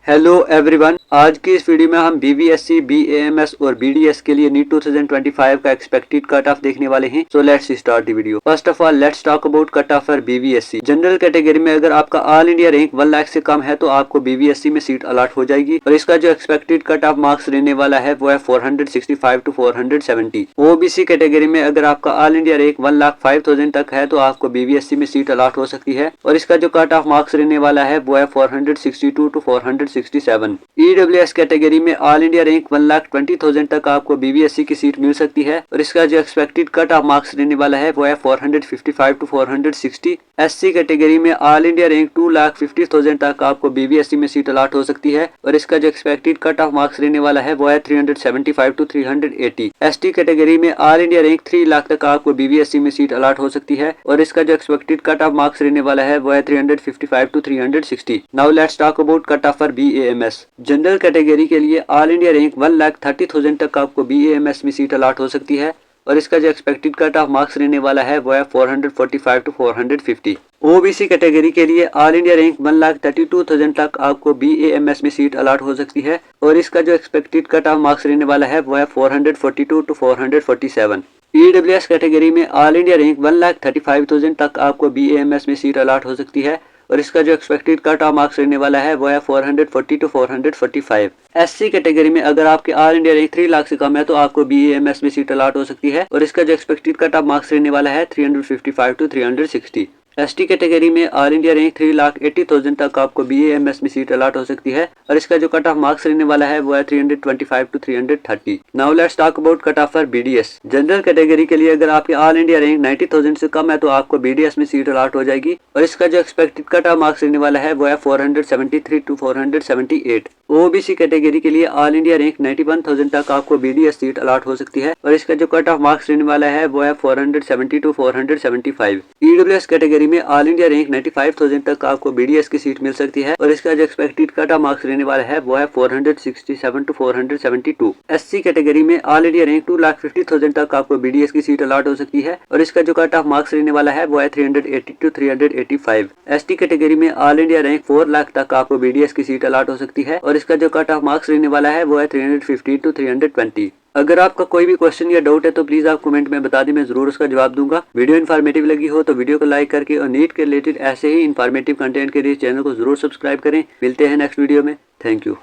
Hello everyone, आज की इस वीडियो में हम बीवीएससी, बीएएमएस और बीडीएस के लिए नीट 2025 का एक्सपेक्टेड कट ऑफ देखने वाले हैं। So let's start the video. First of all let's talk about cut off for BVSc. General category में अगर आपका ऑल इंडिया रैंक 1 लाख से कम है तो आपको बीवीएससी में सीट अलॉट हो जाएगी और इसका जो एक्सपेक्टेड कट ऑफ मार्क्स रहने वाला है वो है 465 टू 470। ओबीसी कैटेगरी में अगर आपका ऑल इंडिया रैंक 1,05,000 तक है तो आपको बीवीएससी में सीट अलॉट हो सकती है और इसका जो कट ऑफ मार्क्स रहने वाला है वो है 462 टू 467। ईडब्ल्यूएस कैटेगरी में ऑल इंडिया रैंक 1,20,000 तक आपको बीवीएससी की सीट मिल सकती है और इसका जो एक्सपेक्टेड कट ऑफ मार्क्स रहने वाला है वो है 455 टू 460। एससी कैटेगरी में ऑल इंडिया रैंक 2,50,000 तक आपको बीवीएससी में सीट अलॉट हो सकती है और इसका जो एक्सपेक्टेड कट ऑफ मार्क्स रहने वाला है वो है 375 टू 380। एसटी कैटेगरी में ऑल इंडिया रैंक 3 लाख तक आपको बीवीएससी में सीट अलॉट हो सकती है और इसका जो एक्सपेक्टेड कट ऑफ मार्क्स रहने वाला है वो है 355 to 360। Now let's talk about cut off for BAMS. General category के लिए ऑल इंडिया रैंक 1,30,000 तक आपको बीएएमएस में सीट अलॉट हो सकती है और इसका जो एक्सपेक्टेड कट ऑफ मार्क्स रहने वाला है वो है 445 टू 450। ओबीसी कैटेगरी के लिए ऑल इंडिया रैंक 1,32,000 तक आपको बीएएमएस में सीट अलॉट हो सकती है और इसका जो एक्सपेक्टेड कट ऑफ मार्क्स रहने वाला है वो है 442 टू 447। ईडब्ल्यूएस कैटेगरी में ऑल इंडिया रैंक 1,35,000 तक आपको बीएएमएस में सीट अलॉट हो सकती है और इसका जो एक्सपेक्टेड कट ऑफ मार्क्स रहने वाला है वो है 440 टू 445। एससी कैटेगरी में अगर आपके ऑल इंडिया रैंक 3 लाख से कम है तो आपको बीएएमएस में सीट अलॉट हो सकती है और इसका जो एक्सपेक्टेड कट ऑफ मार्क्स रहने वाला है 355 टू 360। एसटी कैटेगरी में ऑल इंडिया रैंक 3,80,000 तक आपको बीएएमएस में सीट अलॉट हो सकती है और इसका जो कट ऑफ मार्क्स रहने वाला है वो है 325 to 330। Now let's talk about cut off for BDS. General category के लिए अगर आपके ऑल इंडिया रैंक 90,000 से कम है तो आपको बीडीएस में सीट अलॉट हो जाएगी और इसका जो एक्सपेक्टेड कट ऑफ मार्क्स रहने वाला है वो है 473 टू 478। ओबीसी कैटेगरी के लिए ऑल इंडिया रैंक 91,000 तक आपको बीडीएस सीट अलॉट हो सकती है और इसका जो कट ऑफ मार्क्स रहने वाला है वो है 470 टू 475। ईडब्ल्यूएस कैटेगरी में ऑल इंडिया रैंक 95,000 तक आपको बीडीएस की सीट मिल सकती है और इसका जो एक्सपेक्टेड कट ऑफ मार्क्स रहने वाला है वो है 467 टू 472। एससी कैटेगरी में ऑल इंडिया रैंक 2,50,000 तक आपको बीडीएस की सीट अलॉट हो सकती है और इसका जो कट ऑफ मार्क्स रहने वाला है वो है 380 टू 385। एसटी कैटेगरी में ऑल इंडिया रैंक 4 लाख तक आपको बीडीएस की सीट अलॉट हो सकती है और इसका जो कट ऑफ मार्क्स रहने वाला है वो है 350 टू 320। अगर आपका कोई भी क्वेश्चन या डाउट है तो प्लीज आप कमेंट में बता दें, मैं जरूर उसका जवाब दूंगा। वीडियो इन्फॉर्मेटिव लगी हो तो वीडियो को लाइक करके और नीट के रिलेटेड ऐसे ही इन्फॉर्मेटिव कंटेंट के लिए चैनल को जरूर सब्सक्राइब करें। मिलते हैं नेक्स्ट वीडियो में। Thank you.